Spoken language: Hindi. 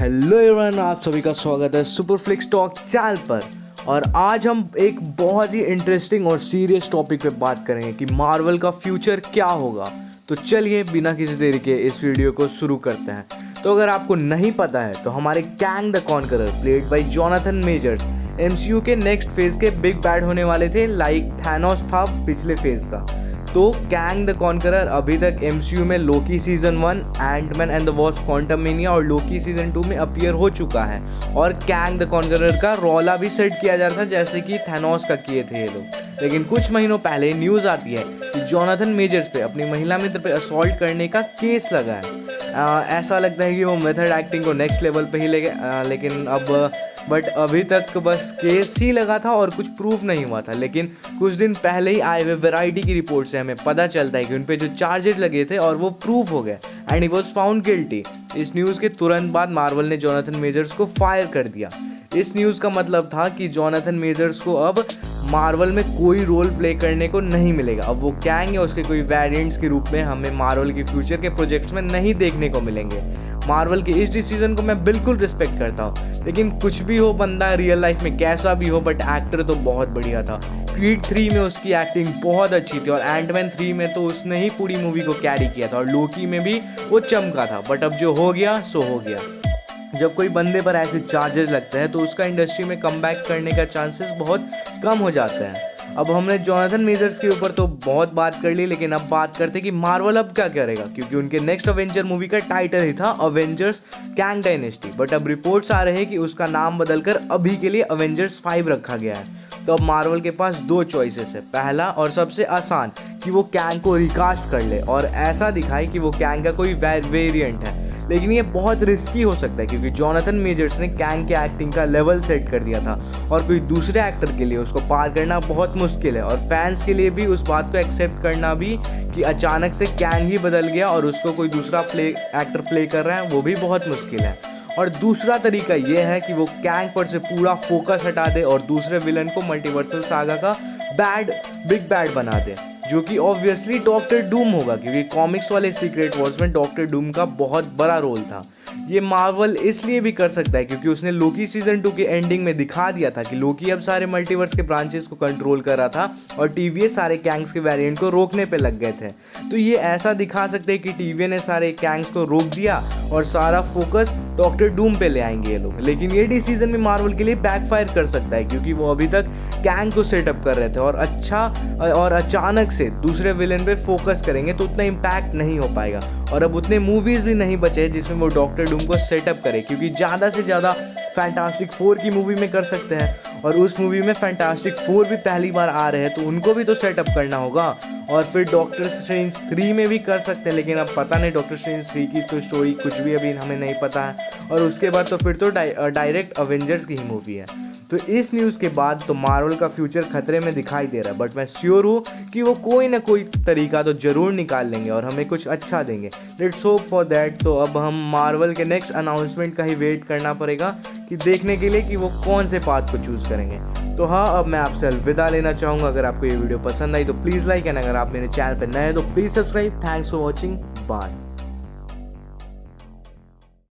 हेलो एवरीवन, आप सभी का स्वागत है सुपरफ्लिक्स टॉक चैनल पर। और आज हम एक बहुत ही इंटरेस्टिंग और सीरियस टॉपिक पे बात करेंगे कि मार्वल का फ्यूचर क्या होगा। तो चलिए बिना किसी देरी के इस वीडियो को शुरू करते हैं। तो अगर आपको नहीं पता है तो हमारे Kang the conqueror played by Jonathan measures MCU के नेक्स्ट फेज के बिग बैड होने वाले थे, लाइक थैनोस था पिछले फेज का। तो कैंग द कॉन्करर अभी तक एमसीयू में Loki season 1, Ant Man and the Wasp Quantumania और लोकी सीजन 2 में अपीयर हो चुका है। और कैंग द कॉन्करर का रोला भी सेट किया जा रहा था जैसे कि थैनोस का किए थे ये लोग। लेकिन कुछ महीनों पहले न्यूज़ आती है कि जोनाथन मेजर्स पे अपनी महिला मित्र पे असॉल्ट करने का केस लगा है। ऐसा लगता है कि वो मेथड एक्टिंग को नेक्स्ट लेवल पे ही ले गए, लेकिन बट अभी तक बस केस ही लगा था और कुछ प्रूफ नहीं हुआ था। लेकिन कुछ दिन पहले ही आए हुए वैरायटी की रिपोर्ट से हमें पता चलता है कि उन पे जो चार्जेस लगे थे और वो प्रूफ हो गए and he was found guilty. इस न्यूज़ के तुरंत बाद मार्वल ने जोनाथन मेजर्स को फायर कर दिया। इस न्यूज़ का मतलब था कि जोनाथन मेजर्स को अब मार्वल में कोई रोल प्ले करने को नहीं मिलेगा। अब वो कैंग या उसके कोई वेरिएंट्स के रूप में हमें मार्वल के फ्यूचर के प्रोजेक्ट्स में नहीं देखने को मिलेंगे। मार्वल के इस डिसीजन को मैं बिल्कुल रिस्पेक्ट करता हूँ, लेकिन कुछ भी हो, बंदा रियल लाइफ में कैसा भी हो, बट एक्टर तो बहुत बढ़िया था। क्रीड 3 में उसकी एक्टिंग बहुत अच्छी थी और एंटमैन 3 में तो उसने ही पूरी मूवी को कैरी किया था और लोकी में भी वो चमका था। बट अब जो हो गया सो हो गया। जब कोई बंदे पर ऐसे चार्जेस लगते हैं तो उसका इंडस्ट्री में कमबैक करने का चांसेस बहुत कम हो जाते हैं। अब हमने जोनाथन मेजर्स के ऊपर तो बहुत बात कर ली, लेकिन अब बात करते हैं कि मार्वल अब क्या करेगा, क्योंकि उनके नेक्स्ट अवेंजर मूवी का टाइटल ही था अवेंजर्स कैंग डायनेस्टी। बट अब रिपोर्ट्स आ रहे हैं कि उसका नाम बदलकर अभी के लिए अवेंजर्स 5 रखा गया है। तो अब मार्वल के पास दो चॉइसेस है। पहला और सबसे आसान कि वो कैंग को रिकास्ट कर ले और ऐसा दिखाए कि वो कैंग का कोई वेरिएंट है। लेकिन ये बहुत रिस्की हो सकता है क्योंकि जोनाथन मेजर्स ने कैंग के एक्टिंग का लेवल सेट कर दिया था और कोई दूसरे एक्टर के लिए उसको पार करना बहुत मुश्किल है। और फैंस के लिए भी उस बात को एक्सेप्ट करना भी कि अचानक से कैंग ही बदल गया और उसको कोई दूसरा एक्टर प्ले कर रहा है, वो भी बहुत मुश्किल है। और दूसरा तरीका ये है कि वो कैंग पर से पूरा फोकस हटा दे और दूसरे विलन को मल्टीवर्सल सागा का बिग बैड बना दे, जो कि ऑब्वियसली डॉक्टर डूम होगा, क्योंकि कॉमिक्स वाले सीक्रेट वॉर्स में डॉक्टर डूम का बहुत बड़ा रोल था। ये मार्वल इसलिए भी कर सकता है क्योंकि उसने लोकी सीजन 2 के एंडिंग में दिखा दिया था कि लोकी अब सारे मल्टीवर्स के ब्रांचेस को कंट्रोल कर रहा था और टीवीए सारे कैंग्स के वेरिएंट को रोकने पे लग गए थे। तो ये ऐसा दिखा सकते हैं कि टीवीए ने सारे कैंग्स को रोक दिया और सारा फोकस डॉक्टर डूम पे ले आएंगे ये लोग। लेकिन ये डिसीजन भी मार्वल के लिए बैकफायर कर सकता है क्योंकि वो अभी तक कैंग को सेटअप कर रहे थे और अचानक से दूसरे विलेन पे फोकस करेंगे तो उतना इम्पैक्ट नहीं हो पाएगा। और अब उतने मूवीज़ भी नहीं बचे जिसमें वो डॉक्टर डूम को सेटअप करे, क्योंकि ज़्यादा से ज़्यादा फैंटास्टिक 4 की मूवी में कर सकते हैं और उस मूवी में फैंटास्टिक 4 भी पहली बार आ रहे हैं तो उनको भी तो सेटअप करना होगा। और फिर डॉक्टर स्ट्रेंज 3 में भी कर सकते हैं, लेकिन अब पता नहीं डॉक्टर स्ट्रेंज 3 की तो स्टोरी कुछ भी अभी हमें नहीं पता है। और उसके बाद तो फिर तो डायरेक्ट अवेंजर्स की ही मूवी है। तो इस न्यूज़ के बाद तो मार्वल का फ्यूचर खतरे में दिखाई दे रहा है, बट मैं श्योर हूँ कि वो कोई ना कोई तरीका तो ज़रूर निकाल लेंगे और हमें कुछ अच्छा देंगे। Let's hope for that. तो अब हम मार्वल के नेक्स्ट अनाउंसमेंट का ही वेट करना पड़ेगा कि देखने के लिए कि वो कौन से पाथ को चूज़ करेंगे। तो हाँ, अब मैं आपसे अलविदा लेना चाहूँगा। अगर आपको ये वीडियो पसंद आई तो प्लीज़ लाइक, एंड अगर आप मेरे चैनल पर नए हैं तो please subscribe. Thanks for watching, bye.